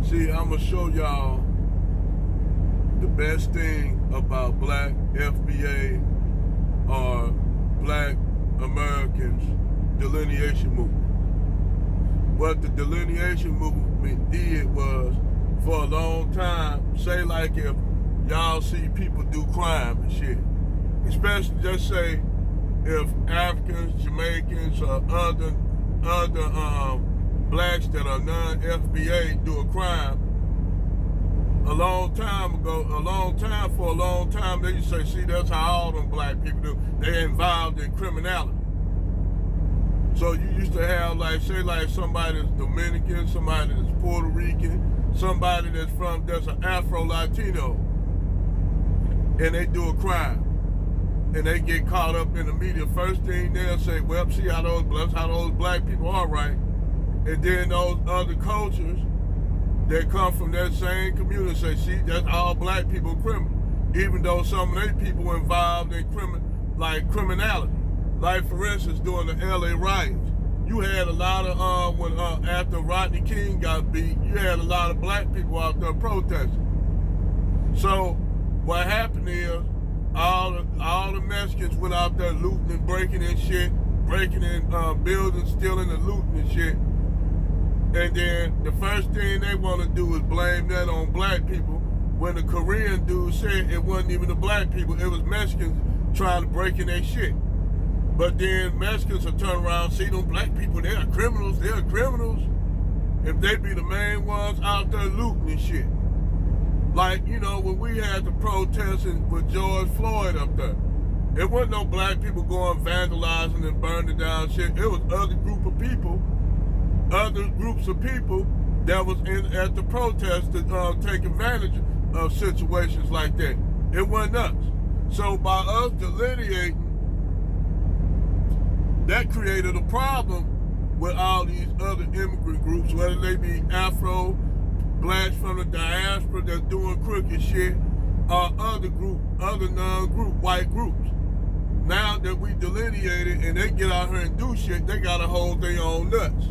See, I'm gonna show y'all the best thing about black FBA or black Americans delineation movement. What the delineation movement did was, for a long time, say like if y'all see people do crime and shit, especially just say if Africans, Jamaicans, or other blacks that are non-FBA do a crime, for a long time, they used to say, see, that's how all them black people do. They're involved in criminality. So you used to have, like, say, like somebody that's Dominican, somebody that's Puerto Rican, somebody that's an Afro-Latino, and they do a crime, and they get caught up in the media. First thing they'll say, well, see how those black people are, right? And then those other cultures that come from that same community say, see, that's all black people criminal, even though some of their people involved in criminality. Like, for instance, during the LA riots, you had a lot of, after Rodney King got beat, you had a lot of black people out there protesting. So what happened is, all the Mexicans went out there looting and breaking in shit, breaking in buildings, stealing and looting and shit. And then the first thing they want to do is blame that on black people, when the Korean dude said it wasn't even the black people, it was Mexicans trying to break in their shit. But then Mexicans will turn around and see them black people, they are criminals. If they be the main ones out there looting and shit. Like, you know, when we had the protesting with George Floyd up there, it wasn't no black people going vandalizing and burning down shit. It was other groups of people that was at the protest to take advantage of situations like that. It wasn't us. So by us delineating, that created a problem with all these other immigrant groups, whether they be Afro, blacks from the diaspora that's doing crooked shit, or other non-group white groups. Now that we delineated and they get out here and do shit, they gotta hold their own nuts.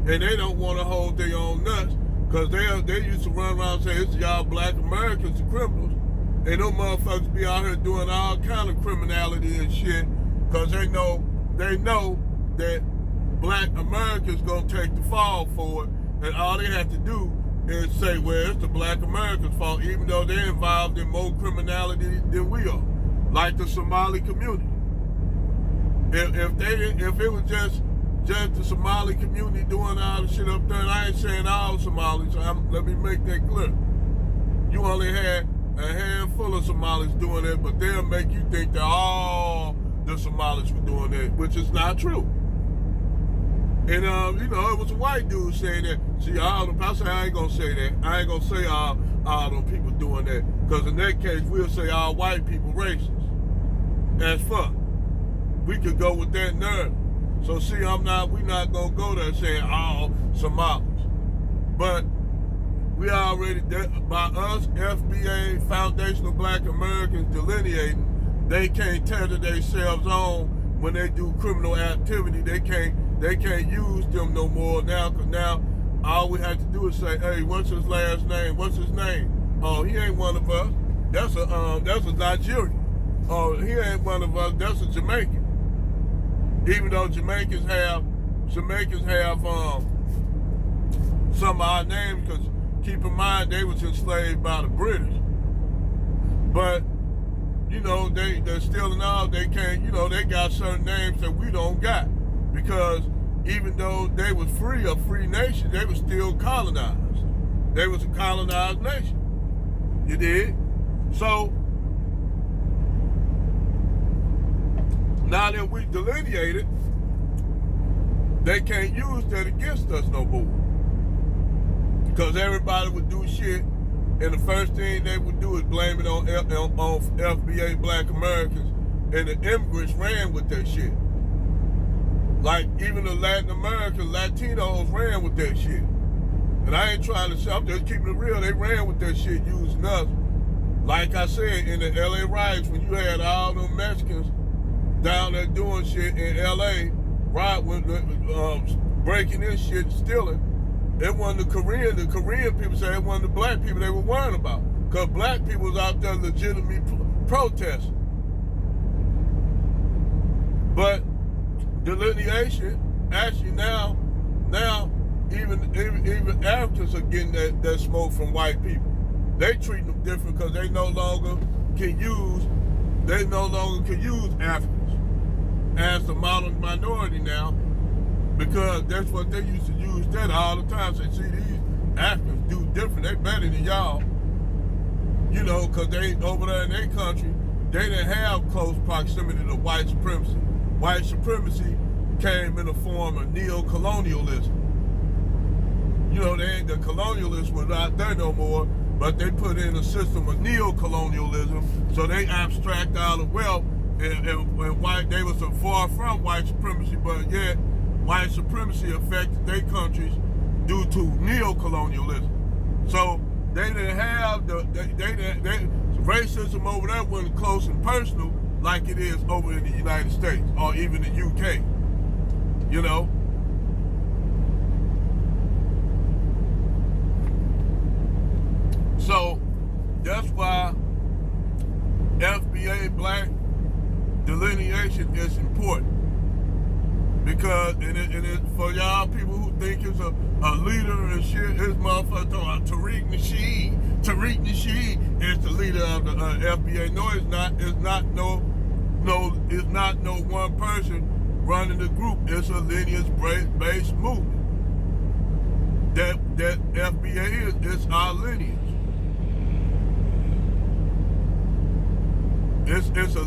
And they don't want to hold their own nuts, because they used to run around and say, it's y'all black Americans, the criminals. And them motherfuckers be out here doing all kind of criminality and shit, because they know that black Americans gonna take the fall for it, and all they have to do is say, well, it's the black Americans' fault, even though they're involved in more criminality than we are, like the Somali community. If it was just the Somali community doing all the shit up there, and I ain't saying all Somalis, let me make that clear. You only had a handful of Somalis doing it, but they'll make you think that all the Somalis were doing that, which is not true. And, you know, it was a white dude saying that. See, I ain't gonna say that. I ain't gonna say all them people doing that, because in that case, we'll say all white people racist. As fuck. We could go with that nerve. So see, we not gonna go there saying all Somalis. But we already, by us, FBA, Foundational Black Americans delineating, they can't tether themselves on when they do criminal activity. They can't use them no more now, because now all we have to do is say, hey, what's his last name? What's his name? Oh, he ain't one of us. That's a Nigerian. Oh, he ain't one of us. That's a Jamaican. Even though Jamaicans have some of our names, because keep in mind they was enslaved by the British. But you know, they're still in all, they can't, you know, they got certain names that we don't got, because even though they was a free nation, they was still colonized. They was a colonized nation. You did? So now that we delineated, they can't use that against us no more. Because everybody would do shit, and the first thing they would do is blame it on FBA Black Americans, and the immigrants ran with that shit. Like, even the Latin American Latinos ran with that shit. And I ain't trying to say, I'm just keeping it real, they ran with that shit using us. Like I said, in the LA riots, when you had all them Mexicans down there doing shit in LA, right, breaking in shit, stealing, It wasn't the Korean people say it wasn't the black people they were worrying about. Because black people was out there legitimately protesting. But delineation, actually now even Africans are getting that smoke from white people. They treat them different because they no longer can use Africans as the modern minority now, because that's what they used to use that all the time. Say, see, these Africans do different. They better than y'all. You know, because they over there in their country, they didn't have close proximity to white supremacy. White supremacy came in the form of neo-colonialism. You know, the colonialists were not there no more, but they put in a system of neo-colonialism, so they abstract out of wealth, and white, they was so far from white supremacy, but yet white supremacy affected their countries due to neo-colonialism. So they didn't have racism over there wasn't close and personal like it is over in the United States or even the UK. You know? So that's why FBA black delineation is important. Because it for y'all people who think it's a leader and shit, it's motherfucker Tariq Nasheed is the leader of the FBA. No, it's not. It's not no one person running the group. It's a lineage-based movement. That FBA is our lineage. It's a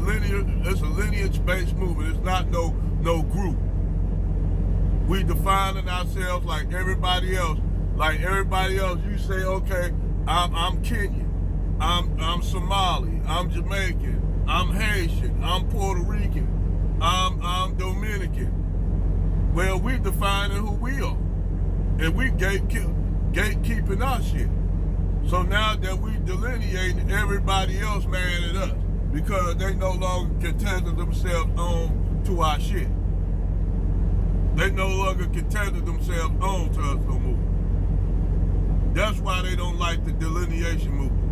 lineage-based movement. It's not no group. We defining ourselves like everybody else. Like everybody else, you say, okay, I'm Kenyan, I'm Somali, I'm Jamaican, I'm Haitian, I'm Puerto Rican, I'm Dominican. Well, we defining who we are, and we gatekeeping our shit. So now that we delineating, everybody else mad at us because they no longer can tether themselves on to our shit. They no longer can tether themselves on to us no more. That's why they don't like the delineation movement.